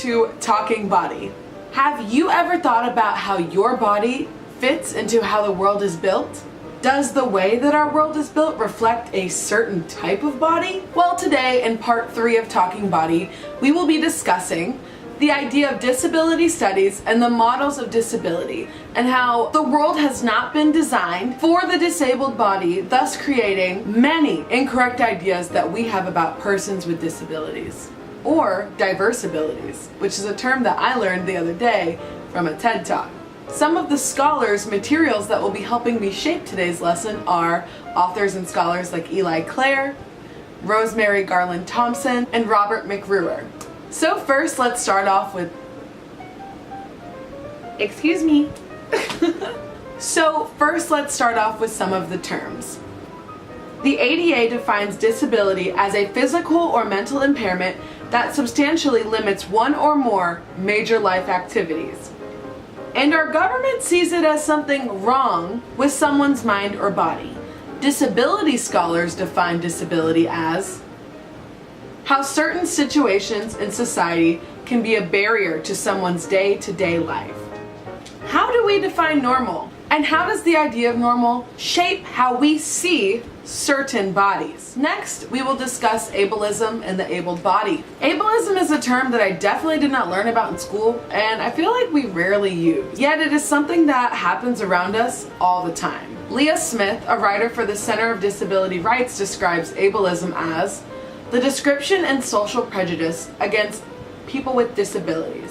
to Talking Body. Have you ever thought about how your body fits into how the world is built? Does the way that our world is built reflect a certain type of body? Well, today in part 3 of Talking Body, we will be discussing the idea of disability studies and the models of disability, and how the world has not been designed for the disabled body, thus creating many incorrect ideas that we have about persons with disabilities, or diverse abilities, which is a term that I learned the other day from a TED Talk. Some of the scholars' materials that will be helping me shape today's lesson are authors and scholars like Eli Clare, Rosemary Garland Thompson, and Robert McRuer. So first, let's start off with, excuse me. So first, let's start off with some of the terms. The ADA defines disability as a physical or mental impairment that substantially limits one or more major life activities. And our government sees it as something wrong with someone's mind or body. Disability scholars define disability as how certain situations in society can be a barrier to someone's day-to-day life. How do we define normal? And how does the idea of normal shape how we see certain bodies? Next, we will discuss ableism and the abled body. Ableism is a term that I definitely did not learn about in school, and I feel like we rarely use. Yet it is something that happens around us all the time. Leah Smith, a writer for the Center of Disability Rights, describes ableism as the description and social prejudice against people with disabilities.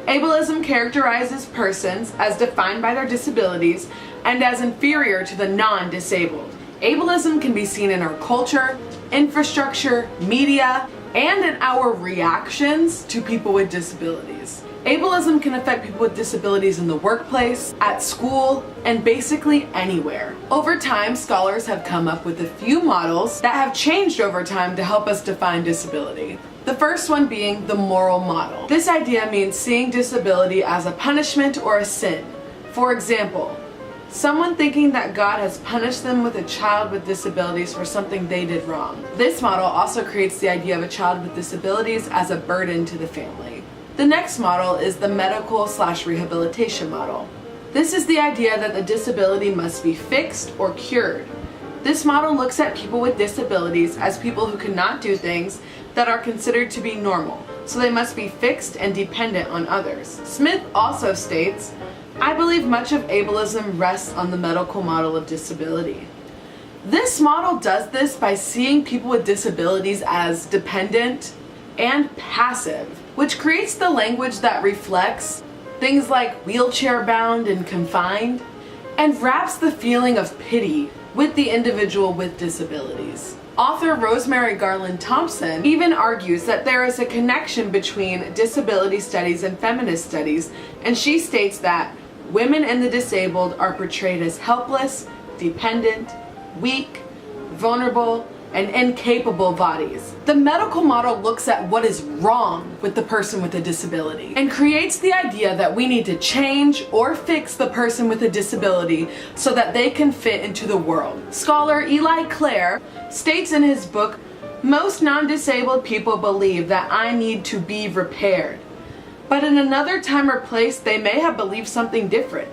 Ableism characterizes persons as defined by their disabilities and as inferior to the non-disabled. Ableism can be seen in our culture, infrastructure, media, and in our reactions to people with disabilities. Ableism can affect people with disabilities in the workplace, at school, and basically anywhere. Over time, scholars have come up with a few models that have changed over time to help us define disability. The first one being the moral model. This idea means seeing disability as a punishment or a sin. For example, someone thinking that God has punished them with a child with disabilities for something they did wrong. This model also creates the idea of a child with disabilities as a burden to the family. The next model is the medical/rehabilitation model. This is the idea that the disability must be fixed or cured. This model looks at people with disabilities as people who cannot do things that are considered to be normal, so they must be fixed and dependent on others. Smith also states, I believe much of ableism rests on the medical model of disability. This model does this by seeing people with disabilities as dependent and passive, which creates the language that reflects things like wheelchair bound and confined, and wraps the feeling of pity with the individual with disabilities. Author Rosemary Garland Thompson even argues that there is a connection between disability studies and feminist studies, and she states that women and the disabled are portrayed as helpless, dependent, weak, vulnerable, and incapable bodies. The medical model looks at what is wrong with the person with a disability and creates the idea that we need to change or fix the person with a disability so that they can fit into the world. Scholar Eli Clare states in his book, most non-disabled people believe that I need to be repaired, but in another time or place they may have believed something different.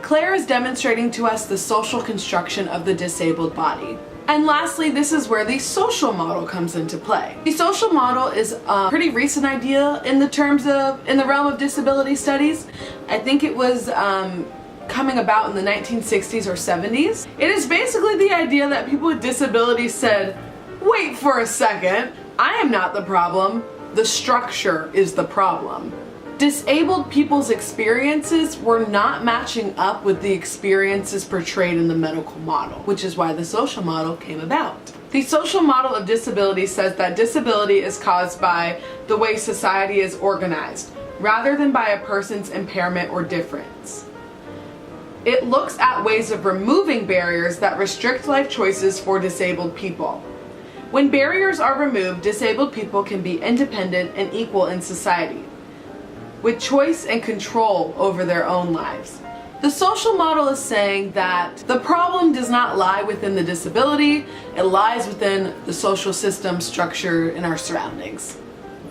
Claire is demonstrating to us the social construction of the disabled body. And lastly, this is where the social model comes into play. The social model is a pretty recent idea in the realm of disability studies. I think it was coming about in the 1960s or 70s. It is basically the idea that people with disabilities said, wait for a second, I am not the problem, the structure is the problem. Disabled people's experiences were not matching up with the experiences portrayed in the medical model, which is why the social model came about. The social model of disability says that disability is caused by the way society is organized, rather than by a person's impairment or difference. It looks at ways of removing barriers that restrict life choices for disabled people. When barriers are removed, disabled people can be independent and equal in society, with choice and control over their own lives. The social model is saying that the problem does not lie within the disability, it lies within the social system structure in our surroundings.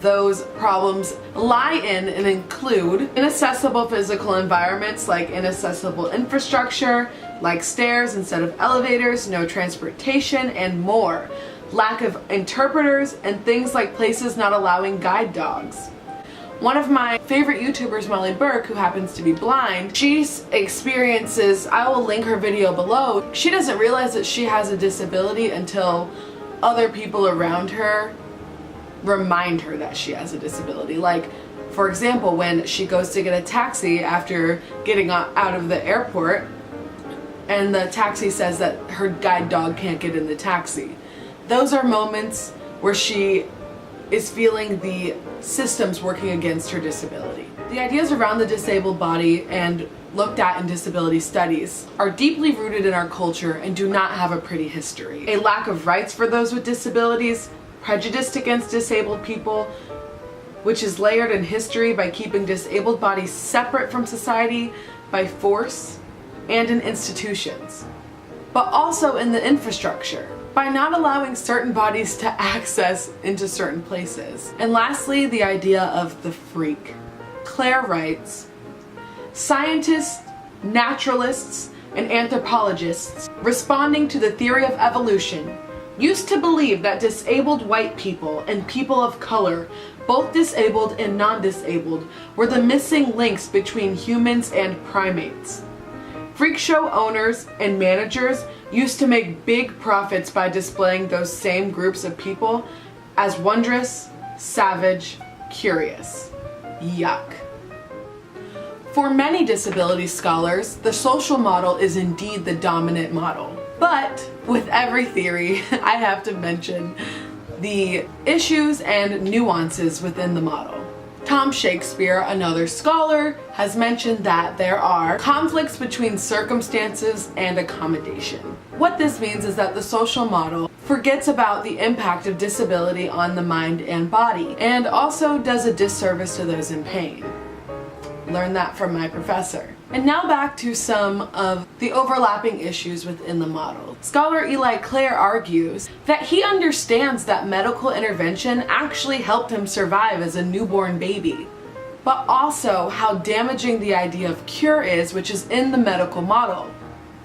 those problems lie in and include inaccessible physical environments like inaccessible infrastructure, like stairs instead of elevators, no transportation, and more. Lack of interpreters, and things like places not allowing guide dogs. One of my favorite YouTubers, Molly Burke, who happens to be blind, she experiences, I will link her video below, she doesn't realize that she has a disability until other people around her remind her that she has a disability. Like, for example, when she goes to get a taxi after getting out of the airport, and the taxi says that her guide dog can't get in the taxi. Those are moments where she is feeling the systems working against her disability. The ideas around the disabled body and looked at in disability studies are deeply rooted in our culture and do not have a pretty history. A lack of rights for those with disabilities, prejudice against disabled people, which is layered in history by keeping disabled bodies separate from society by force and in institutions, but also in the infrastructure, by not allowing certain bodies to access into certain places. And lastly, the idea of the freak. Claire writes, scientists, naturalists, and anthropologists, responding to the theory of evolution, used to believe that disabled white people and people of color, both disabled and non-disabled, were the missing links between humans and primates. Freak show owners and managers used to make big profits by displaying those same groups of people as wondrous, savage, curious. Yuck. For many disability scholars, the social model is indeed the dominant model. But with every theory, I have to mention the issues and nuances within the model. Tom Shakespeare, another scholar, has mentioned that there are conflicts between circumstances and accommodation. What this means is that the social model forgets about the impact of disability on the mind and body, and also does a disservice to those in pain. Learned that from my professor. And now back to some of the overlapping issues within the model. Scholar Eli Clare argues that he understands that medical intervention actually helped him survive as a newborn baby, but also how damaging the idea of cure is, which is in the medical model,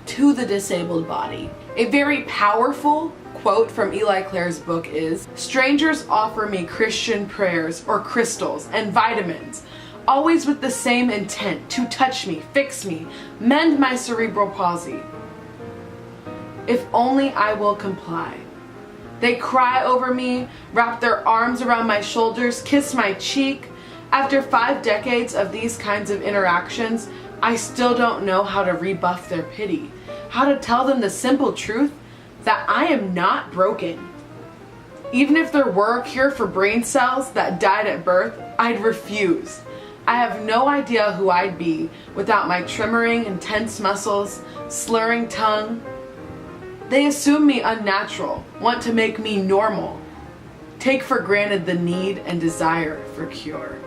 to the disabled body. A very powerful quote from Eli Clare's book is, "Strangers offer me Christian prayers or crystals and vitamins, always with the same intent, to touch me, fix me, mend my cerebral palsy. If only I will comply. They cry over me, wrap their arms around my shoulders, kiss my cheek. After 5 decades of these kinds of interactions, I still don't know how to rebuff their pity, how to tell them the simple truth that I am not broken. Even if there were a cure for brain cells that died at birth, I'd refuse. I have no idea who I'd be without my tremoring and tense muscles, slurring tongue. They assume me unnatural, want to make me normal, take for granted the need and desire for cure."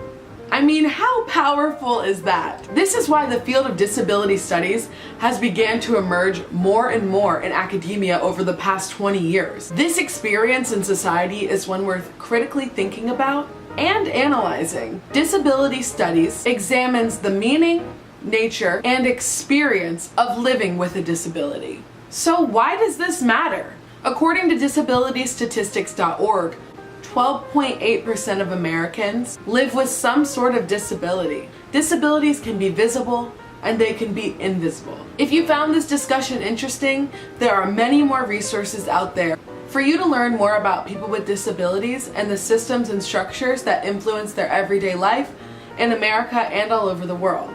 I mean, how powerful is that? This is why the field of disability studies has began to emerge more and more in academia over the past 20 years. This experience in society is one worth critically thinking about and analyzing. Disability studies examines the meaning, nature, and experience of living with a disability. So why does this matter? According to disabilitystatistics.org, 12.8% of Americans live with some sort of disability. Disabilities can be visible and they can be invisible. If you found this discussion interesting, there are many more resources out there for you to learn more about people with disabilities and the systems and structures that influence their everyday life in America and all over the world.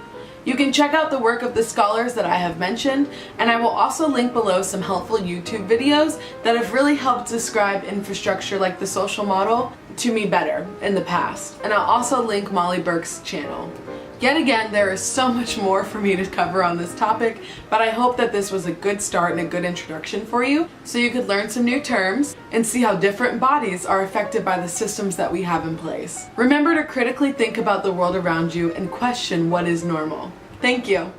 You can check out the work of the scholars that I have mentioned, and I will also link below some helpful YouTube videos that have really helped describe infrastructure like the social model to me better in the past. And I'll also link Molly Burke's channel. Yet again, there is so much more for me to cover on this topic, but I hope that this was a good start and a good introduction for you, so you could learn some new terms and see how different bodies are affected by the systems that we have in place. Remember to critically think about the world around you and question what is normal. Thank you.